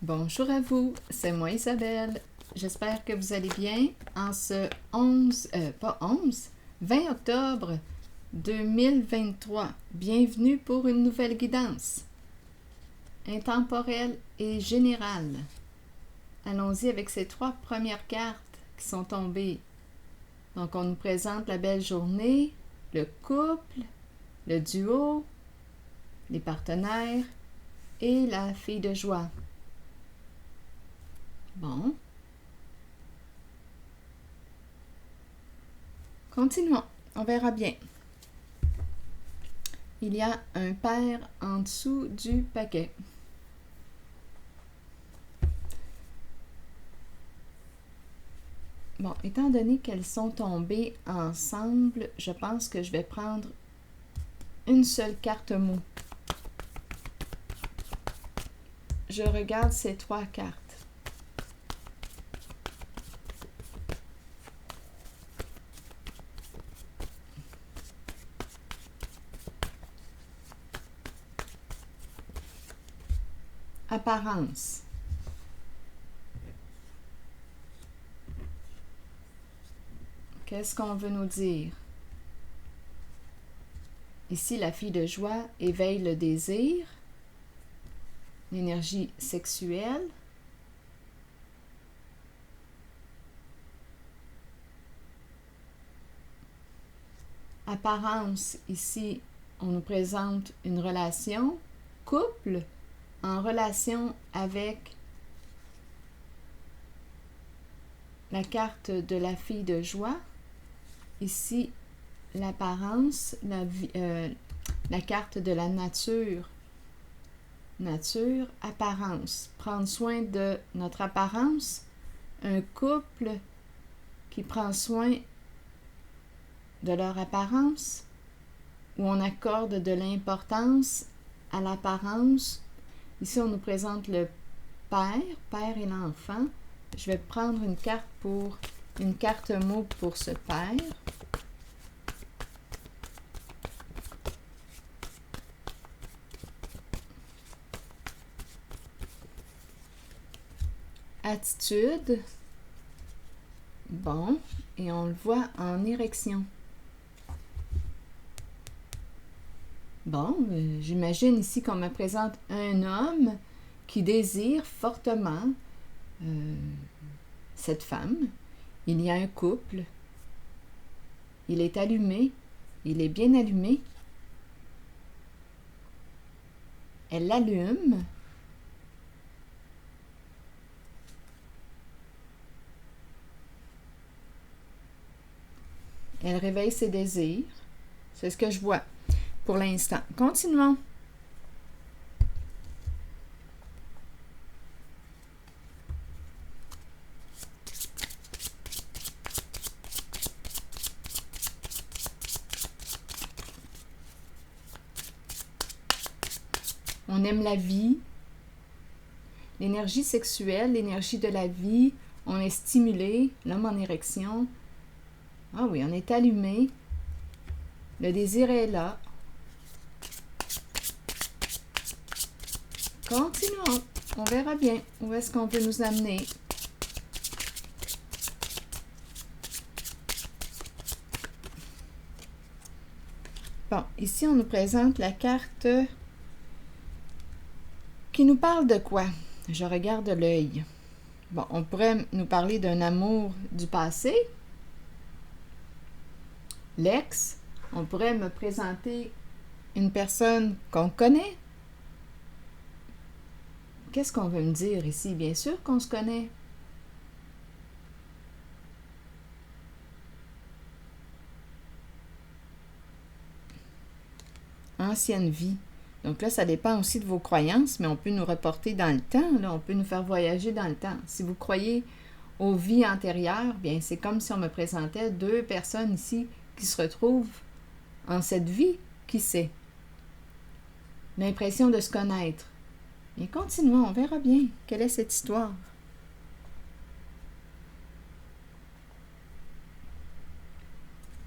Bonjour à vous, c'est moi Isabelle. J'espère que vous allez bien en ce 20 octobre 2023. Bienvenue pour une nouvelle guidance intemporelle et générale. Allons-y avec ces 3 premières cartes qui sont tombées. Donc, on nous présente la belle journée, le couple, le duo, les partenaires et la fille de joie. Bon. Continuons, on verra bien. Il y a un père en dessous du paquet. Bon, étant donné qu'elles sont tombées ensemble, je pense que je vais prendre une seule carte mot. Je regarde ces 3 cartes. Apparence. Qu'est-ce qu'on veut nous dire? Ici, la fille de joie éveille le désir, l'énergie sexuelle. Apparence, ici, on nous présente une relation, couple, en relation avec la carte de la fille de joie. Ici, l'apparence, la carte de la nature. Nature, apparence. Prendre soin de notre apparence. Un couple qui prend soin de leur apparence, où on accorde de l'importance à l'apparence. Ici, on nous présente le père et l'enfant. Je vais prendre une carte mot pour ce père. Attitude. Bon, et on le voit en érection. Bon, j'imagine ici qu'on me présente un homme qui désire fortement cette femme. Il y a un couple. Il est allumé. Il est bien allumé. Elle l'allume. Elle réveille ses désirs. C'est ce que je vois pour l'instant. Continuons. On aime la vie, l'énergie sexuelle, l'énergie de la vie. On est stimulé, l'homme en érection. Ah oui, on est allumé. Le désir est là. Continuons. On verra bien où est-ce qu'on veut nous amener. Bon, ici, on nous présente la carte qui nous parle de quoi? Je regarde l'œil. Bon, on pourrait nous parler d'un amour du passé. L'ex. On pourrait me présenter une personne qu'on connaît. Qu'est-ce qu'on veut me dire ici? Bien sûr qu'on se connaît. Ancienne vie. Donc là, ça dépend aussi de vos croyances, mais on peut nous reporter dans le temps. Là, on peut nous faire voyager dans le temps. Si vous croyez aux vies antérieures, bien, c'est comme si on me présentait 2 personnes ici qui se retrouvent en cette vie. Qui sait? L'impression de se connaître. Et continuons, on verra bien quelle est cette histoire.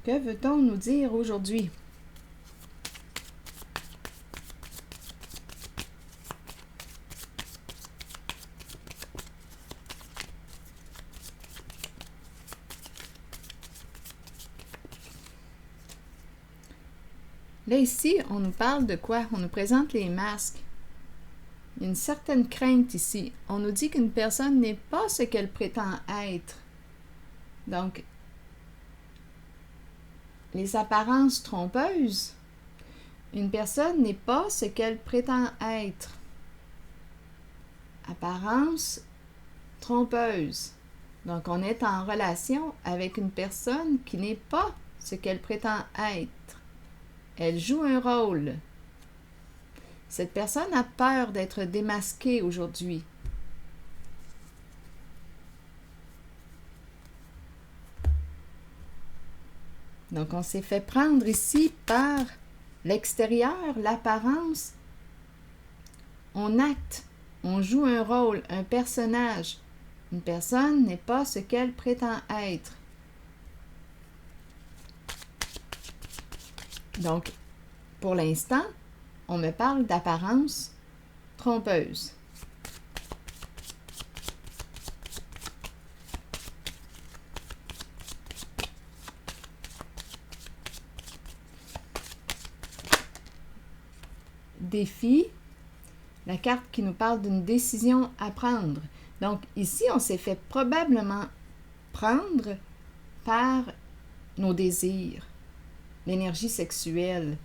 Que veut-on nous dire aujourd'hui? Là, ici, on nous parle de quoi? On nous présente les masques. Il y a une certaine crainte ici. On nous dit qu'une personne n'est pas ce qu'elle prétend être. Donc, les apparences trompeuses. Une personne n'est pas ce qu'elle prétend être. Apparence trompeuse. Donc, on est en relation avec une personne qui n'est pas ce qu'elle prétend être. Elle joue un rôle. Cette personne a peur d'être démasquée aujourd'hui. Donc, on s'est fait prendre ici par l'extérieur, l'apparence. On acte, on joue un rôle, un personnage. Une personne n'est pas ce qu'elle prétend être. Donc, pour l'instant, on me parle d'apparence trompeuse. Défi, la carte qui nous parle d'une décision à prendre. Donc, ici, on s'est fait probablement prendre par nos désirs, l'énergie sexuelle.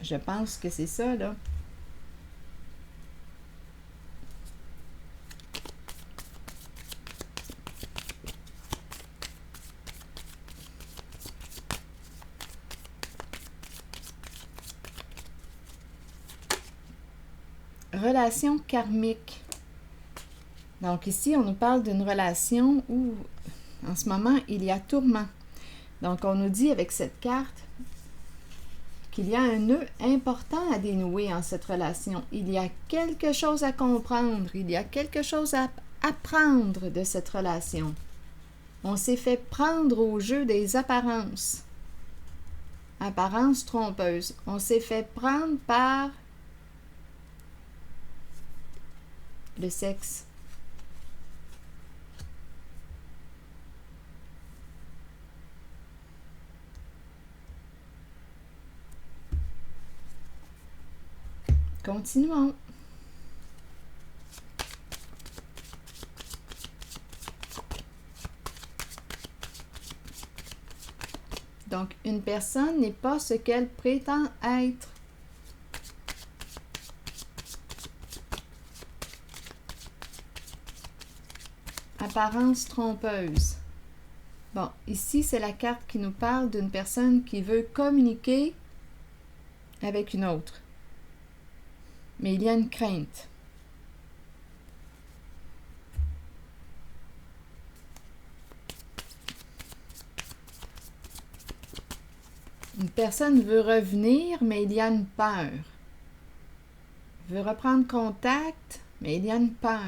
Je pense que c'est ça, là. Relation karmique. Donc ici, on nous parle d'une relation où, en ce moment, il y a tourment. Donc, on nous dit avec cette carte qu'il y a un nœud important à dénouer en cette relation. Il y a quelque chose à comprendre, il y a quelque chose à apprendre de cette relation. On s'est fait prendre au jeu des apparences. Apparences trompeuses. On s'est fait prendre par le sexe. Continuons. Donc, une personne n'est pas ce qu'elle prétend être. Apparence trompeuse. Bon, ici, c'est la carte qui nous parle d'une personne qui veut communiquer avec une autre. Mais il y a une crainte. Une personne veut revenir, mais il y a une peur. Veut reprendre contact, mais il y a une peur.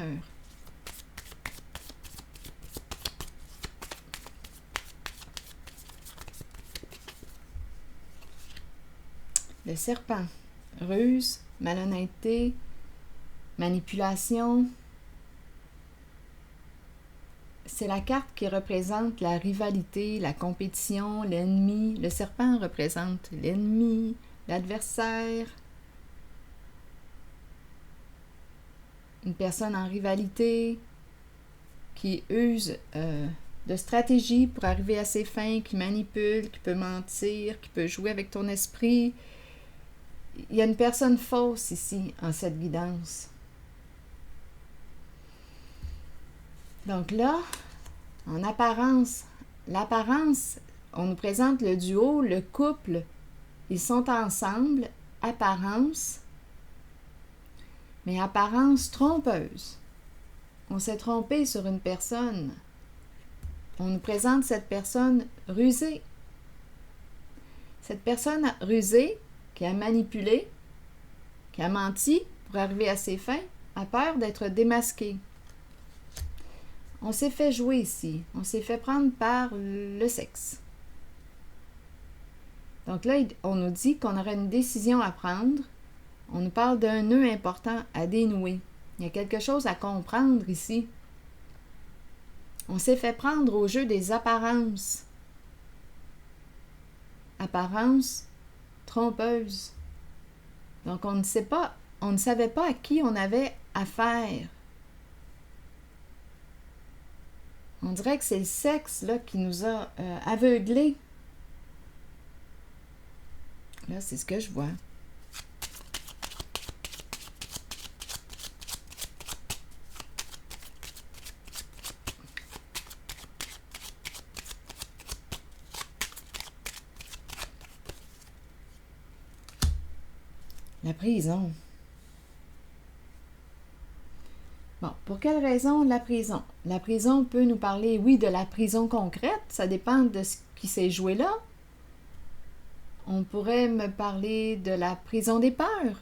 Le serpent. Ruse, malhonnêteté, manipulation. C'est la carte qui représente la rivalité, la compétition, l'ennemi. Le serpent représente l'ennemi, l'adversaire. Une personne en rivalité qui use de stratégie pour arriver à ses fins, qui manipule, qui peut mentir, qui peut jouer avec ton esprit. Il y a une personne fausse ici, en cette guidance. Donc là, en apparence, l'apparence, on nous présente le duo, le couple. Ils sont ensemble, apparence, mais apparence trompeuse. On s'est trompé sur une personne. On nous présente cette personne rusée. Cette personne rusée, qui a manipulé, qui a menti pour arriver à ses fins, a peur d'être démasquée. On s'est fait jouer ici. On s'est fait prendre par le sexe. Donc là, on nous dit qu'on aurait une décision à prendre. On nous parle d'un nœud important à dénouer. Il y a quelque chose à comprendre ici. On s'est fait prendre au jeu des apparences. Apparences trompeuses. Donc, on ne savait pas à qui on avait affaire. On dirait que c'est le sexe là, qui nous a aveuglés. Là, c'est ce que je vois. La prison. Bon, pour quelle raison la prison? La prison peut nous parler, oui, de la prison concrète, ça dépend de ce qui s'est joué là. On pourrait me parler de la prison des peurs.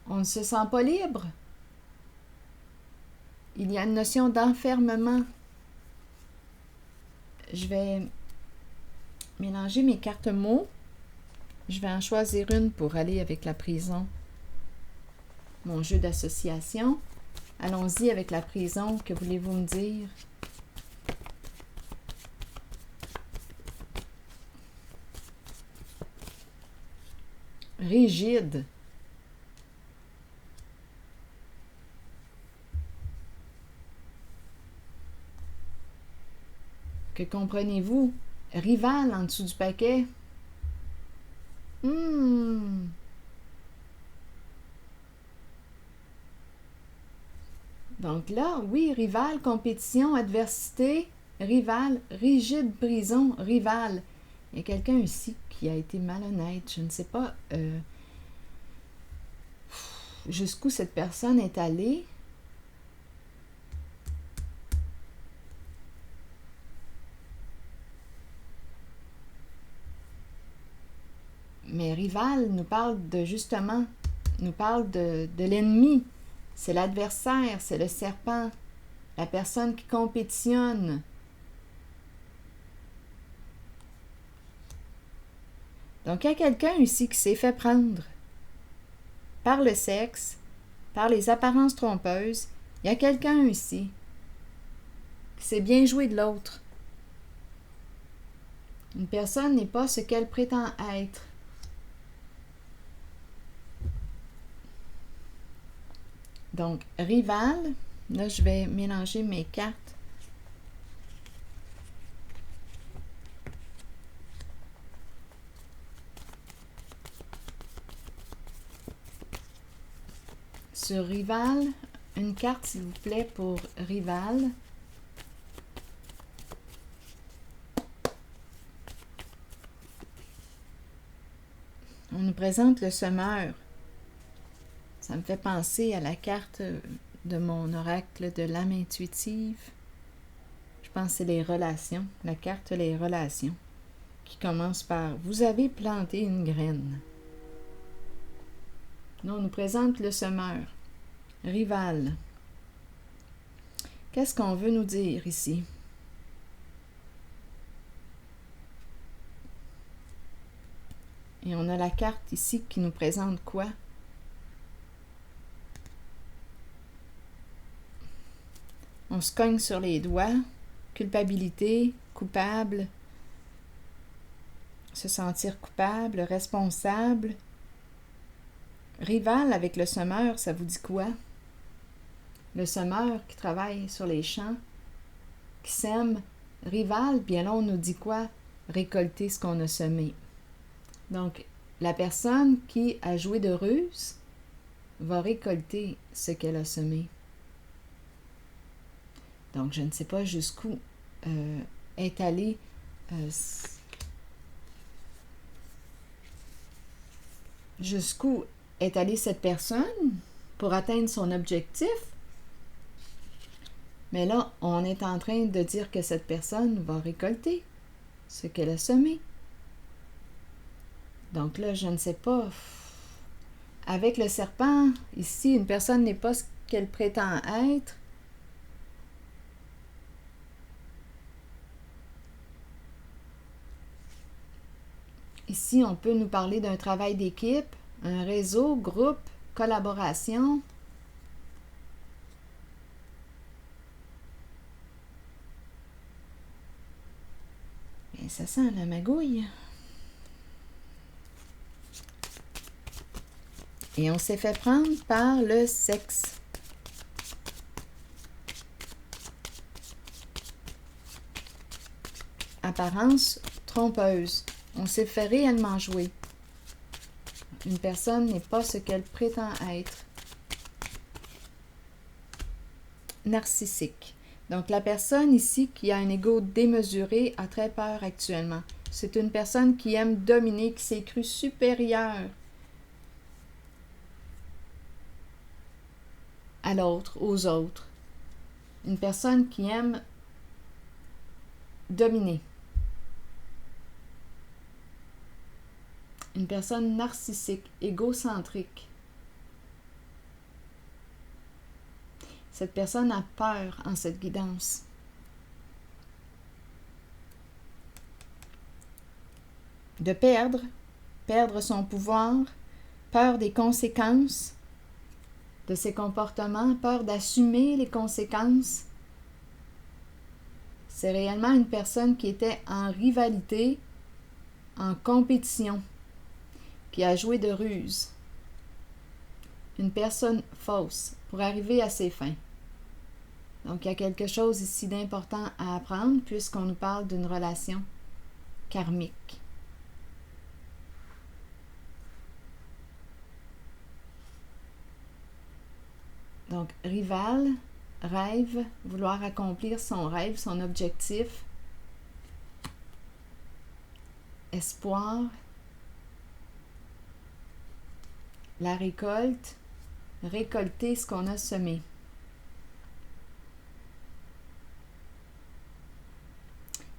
On ne se sent pas libre. Il y a une notion d'enfermement. Je vais mélanger mes cartes mots. Je vais en choisir une pour aller avec la prison. Mon jeu d'association. Allons-y avec la prison. Que voulez-vous me dire? Rigide. Que comprenez-vous? Rival en dessous du paquet. Donc là, oui, rival, compétition, adversité, rival, rigide, prison, rival. Il y a quelqu'un ici qui a été malhonnête. Je ne sais pas jusqu'où cette personne est allée. Mais rival nous parle de justement, nous parle de l'ennemi. C'est l'adversaire, c'est le serpent, la personne qui compétitionne. Donc, il y a quelqu'un ici qui s'est fait prendre par le sexe, par les apparences trompeuses. Il y a quelqu'un ici qui s'est bien joué de l'autre. Une personne n'est pas ce qu'elle prétend être. Donc, rival, là, je vais mélanger mes cartes. Sur rival, une carte, s'il vous plaît, pour rival. On nous présente le semeur. Ça me fait penser à la carte de mon oracle de l'âme intuitive. Je pense que c'est les relations, la carte les relations, qui commence par « Vous avez planté une graine ». Là, on nous présente le semeur. Rival. Qu'est-ce qu'on veut nous dire ici? Et on a la carte ici qui nous présente quoi? On se cogne sur les doigts. Culpabilité, coupable, se sentir coupable, responsable. Rival avec le semeur, ça vous dit quoi? Le semeur qui travaille sur les champs, qui sème. Rival, bien là, on nous dit quoi? Récolter ce qu'on a semé. Donc, la personne qui a joué de ruse va récolter ce qu'elle a semé. Donc, je ne sais pas jusqu'où est allée cette personne pour atteindre son objectif. Mais là, on est en train de dire que cette personne va récolter ce qu'elle a semé. Donc là, je ne sais pas. Avec le serpent, ici, une personne n'est pas ce qu'elle prétend être. Ici, on peut nous parler d'un travail d'équipe, un réseau, groupe, collaboration. Et ça sent la magouille. Et on s'est fait prendre par le sexe. Apparence trompeuse. On s'est fait réellement jouer. Une personne n'est pas ce qu'elle prétend être. Narcissique. Donc, la personne ici qui a un ego démesuré a très peur actuellement. C'est une personne qui aime dominer, qui s'est crue supérieure à l'autre, aux autres. Une personne qui aime dominer. Une personne narcissique, égocentrique. Cette personne a peur en cette guidance. De perdre son pouvoir, peur des conséquences de ses comportements, peur d'assumer les conséquences. C'est réellement une personne qui était en rivalité, en compétition, qui a joué de ruse. Une personne fausse pour arriver à ses fins. Donc, il y a quelque chose ici d'important à apprendre puisqu'on nous parle d'une relation karmique. Donc, rival, rêve, vouloir accomplir son rêve, son objectif. Espoir. La récolte, récolter ce qu'on a semé.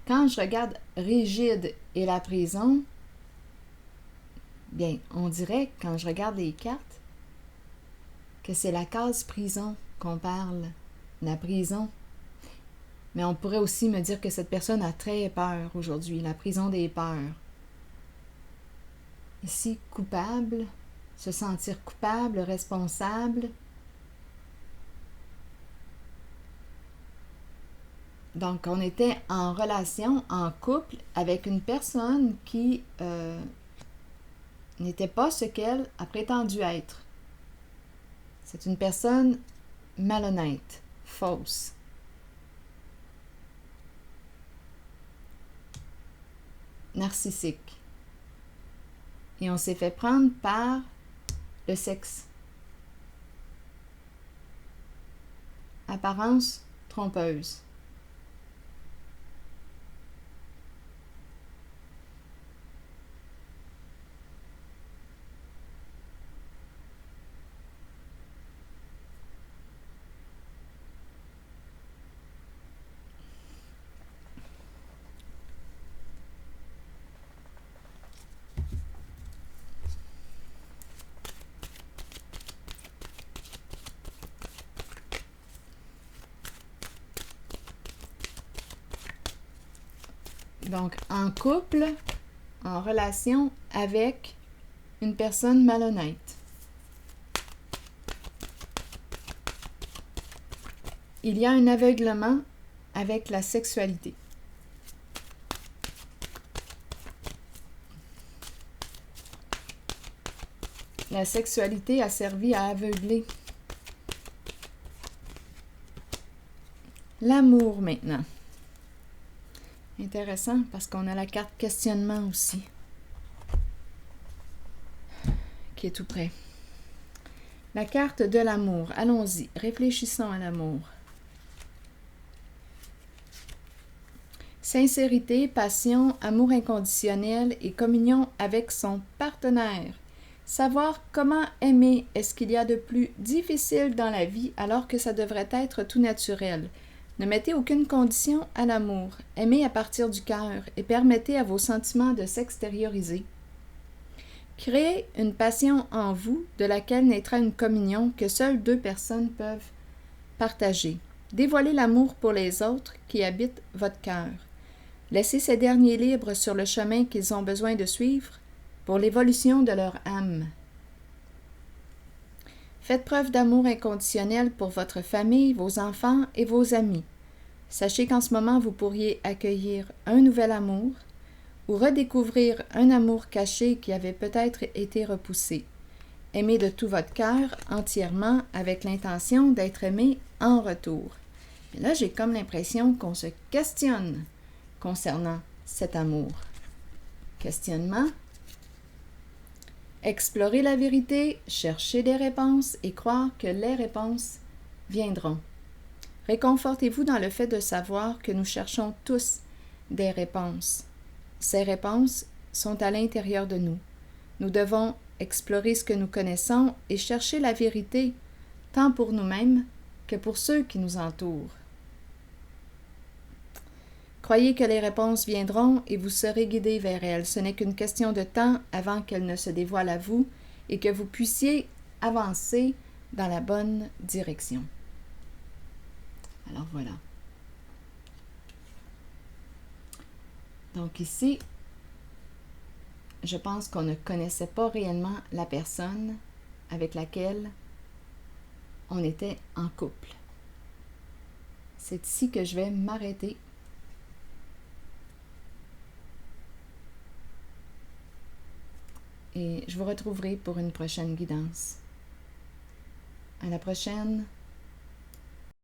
Quand je regarde rigide et la prison, bien, on dirait, quand je regarde les cartes, que c'est la case prison qu'on parle, la prison. Mais on pourrait aussi me dire que cette personne a très peur aujourd'hui, la prison des peurs. Ici, coupable, se sentir coupable, responsable. Donc, on était en relation, en couple, avec une personne qui n'était pas ce qu'elle a prétendu être. C'est une personne malhonnête, fausse. Narcissique. Et on s'est fait prendre par le sexe. Apparence trompeuse. Donc, en couple, en relation avec une personne malhonnête. Il y a un aveuglement avec la sexualité. La sexualité a servi à aveugler. L'amour maintenant. Intéressant parce qu'on a la carte questionnement aussi qui est tout près. La carte de l'amour. Allons-y, réfléchissons à l'amour. Sincérité, passion, amour inconditionnel et communion avec son partenaire. Savoir comment aimer est ce qu'il y a de plus difficile dans la vie alors que ça devrait être tout naturel. Ne mettez aucune condition à l'amour. Aimez à partir du cœur et permettez à vos sentiments de s'extérioriser. Créez une passion en vous de laquelle naîtra une communion que seules deux personnes peuvent partager. Dévoilez l'amour pour les autres qui habitent votre cœur. Laissez ces derniers libres sur le chemin qu'ils ont besoin de suivre pour l'évolution de leur âme. Faites preuve d'amour inconditionnel pour votre famille, vos enfants et vos amis. Sachez qu'en ce moment, vous pourriez accueillir un nouvel amour, ou redécouvrir un amour caché qui avait peut-être été repoussé. Aimez de tout votre cœur, entièrement, avec l'intention d'être aimé en retour. Et là, j'ai comme l'impression qu'on se questionne concernant cet amour. Questionnement. Explorer la vérité, chercher des réponses et croire que les réponses viendront. Réconfortez-vous dans le fait de savoir que nous cherchons tous des réponses. Ces réponses sont à l'intérieur de nous. Nous devons explorer ce que nous connaissons et chercher la vérité, tant pour nous-mêmes que pour ceux qui nous entourent. Croyez que les réponses viendront et vous serez guidés vers elles. Ce n'est qu'une question de temps avant qu'elles ne se dévoilent à vous et que vous puissiez avancer dans la bonne direction. Alors voilà. Donc ici, je pense qu'on ne connaissait pas réellement la personne avec laquelle on était en couple. C'est ici que je vais m'arrêter. Et je vous retrouverai pour une prochaine guidance. À la prochaine.